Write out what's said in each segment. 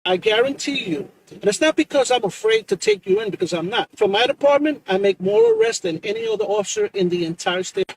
I guarantee you. And it's not because I'm afraid to take you in, because I'm not. For my department, I make more arrests than any other officer in the entire state.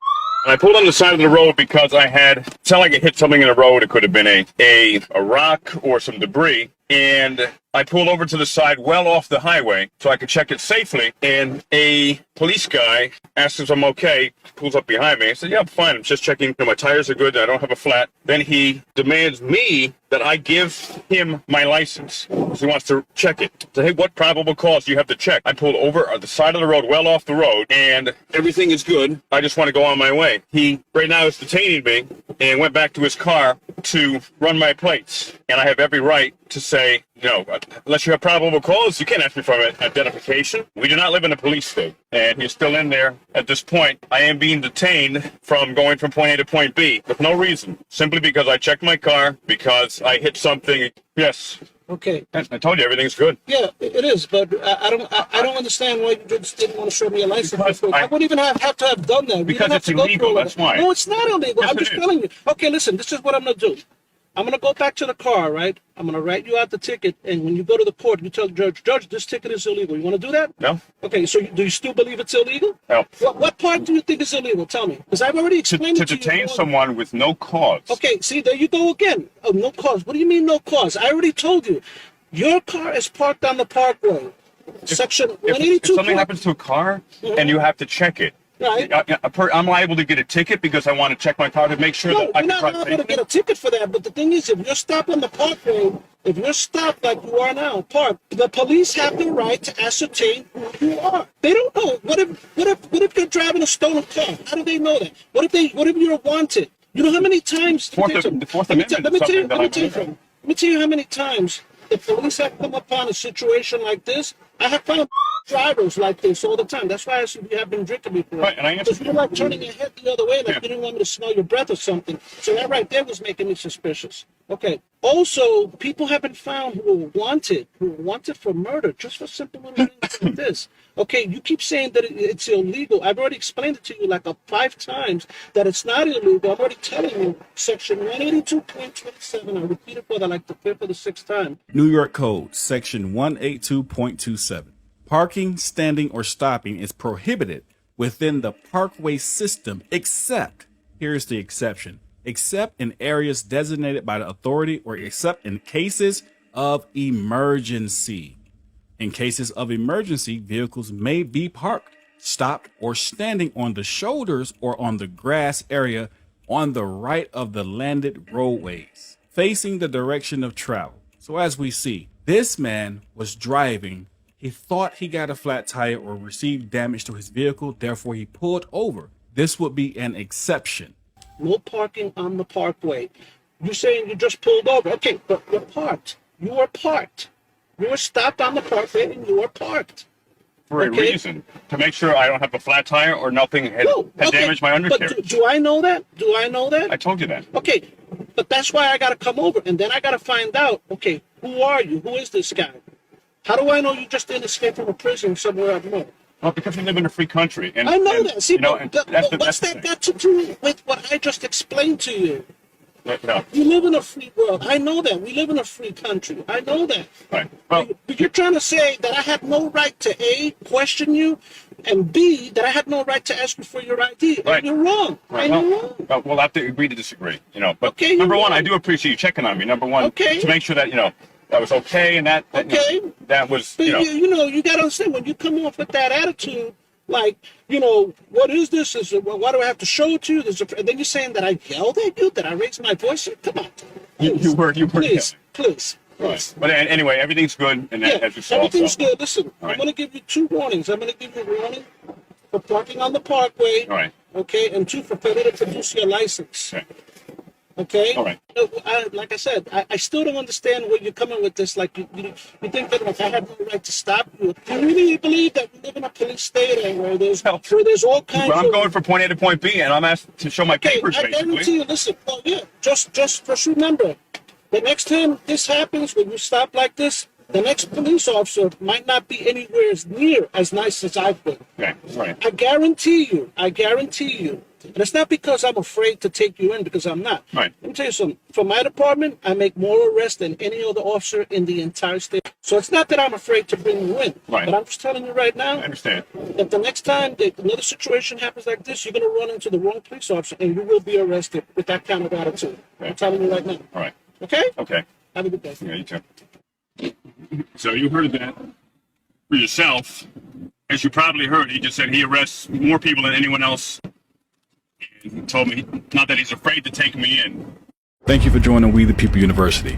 And I pulled on the side of the road because it sounded like it hit something in the road. It could have been a rock or some debris. And I pulled over to the side well off the highway so I could check it safely. And a police guy asks if I'm okay, pulls up behind me. I said, yeah, I'm fine. I'm just checking. My tires are good. I don't have a flat. Then he demands me that I give him my license. So he wants to check it. So, hey, what probable cause do you have to check? I pulled over on the side of the road, well off the road, and everything is good. I just want to go on my way. He right now is detaining me and went back to his car to run my plates. And I have every right to say, unless you have probable cause, you can't ask me for an identification. We do not live in a police state. And he's still in there at this point. I am being detained from going from point A to point B with no reason. Simply because I checked my car, because I hit something. Yes. Okay. I told you everything's good. Yeah, it is, but I don't understand why you just didn't want to show me a license. I wouldn't even have to have done that. Because it's illegal, that's why. No, it's not illegal. Yes, I'm just telling you. Okay, listen, this is what I'm going to do. I'm going to go back to the car, right? I'm going to write you out the ticket, and when you go to the court, you tell the judge, this ticket is illegal. You want to do that? No. Okay, so do you still believe it's illegal? No. What part do you think is illegal? Tell me. Because I've already explained it to you. To detain someone with no cause. Okay, see, there you go again. Oh, no cause. What do you mean no cause? I already told you. Your car is parked on the parkway. Section 182. If something happens to a car and you have to check it, right. I'm liable to get a ticket because I want to check my car to make sure that I can drive safely. You're not liable to get a ticket for that, but the thing is, if you're stopped on the parkway, if you're stopped like you are now, parked, the police have the right to ascertain who you are. They don't know. What if you're driving a stolen car? How do they know that? What if you're wanted? You know how many times? The Fourth Amendment. Let me tell you how many times the police have come upon a situation like this. I have found drivers like this all the time. That's why I said you have been drinking before. Right, and I because you're like turning your head the other way, like you didn't want me to smell your breath or something. So that right there was making me suspicious. Okay. Also, people have been found who are wanted for murder, just for simple little things like this. Okay, you keep saying that it's illegal. I've already explained it to you like 5 times that it's not illegal. I'm already telling you, section 182.27. I repeat it for the 5th or the 6th time. New York Code, section 182.27. Parking, standing, or stopping is prohibited within the parkway system except, here's the exception, except in areas designated by the authority or except in cases of emergency. In cases of emergency, vehicles may be parked, stopped, or standing on the shoulders or on the grass area on the right of the landed roadways, facing the direction of travel. So as we see, this man was driving. He thought he got a flat tire or received damage to his vehicle, therefore he pulled over. This would be an exception. No parking on the parkway. You're saying you just pulled over. Okay, but you're parked. You are parked. You were stopped on the parkway and you were parked. For a reason. To make sure I don't have a flat tire or nothing had damaged my undercarriage. But do I know that? Do I know that? I told you that. Okay, but that's why I got to come over. And then I got to find out, okay, who are you? Who is this guy? How do I know you just didn't escape from a prison somewhere up north? Well, because we live in a free country. And, I know that. See, what's that got to do with what I just explained to you? No. You live in a free world. I know that. We live in a free country. I know that. Right. Well, but you're trying to say that I have no right to A, question you, and B, that I have no right to ask you for your ID. Right. And you're wrong. Right. And you're wrong. Well, we'll have to agree to disagree. But okay, number one, I do appreciate you checking on me. Number one, to make sure that, that was okay and that that was, but you got to understand, when you come off with that attitude, like, what is this? Why do I have to show it to you? And then you're saying that I yelled at you, that I raised my voice. Come on. You were. Please. Right. But anyway, everything's good. And as you saw, everything's good. Listen, right. I'm going to give you 2 warnings. I'm going to give you a warning for parking on the parkway. All right. Okay, and 2 for failure to produce your license. Okay. Okay? All right. Like I said, I still don't understand where you're coming with this. Like, you think that I have no right to stop you. Do you really believe that we live in a police state and where there's all kinds of... I'm going from point A to point B, and I'm asked to show my papers, basically. I guarantee you, listen, just remember, the next time this happens, when you stop like this, the next police officer might not be anywhere near as nice as I've been. Okay, right. I guarantee you, And it's not because I'm afraid to take you in, because I'm not. Right. Let me tell you something. For my department, I make more arrests than any other officer in the entire state. So it's not that I'm afraid to bring you in. Right. But I'm just telling you right now, I understand. that the next time that another situation happens like this, you're going to run into the wrong police officer and you will be arrested with that kind of attitude. I'm telling you right now. All right. Okay? Okay. Have a good day. Yeah, you too. So you heard that for yourself. As you probably heard, he just said he arrests more people than anyone else. And he told me not that he's afraid to take me in. Thank you for joining We the People University.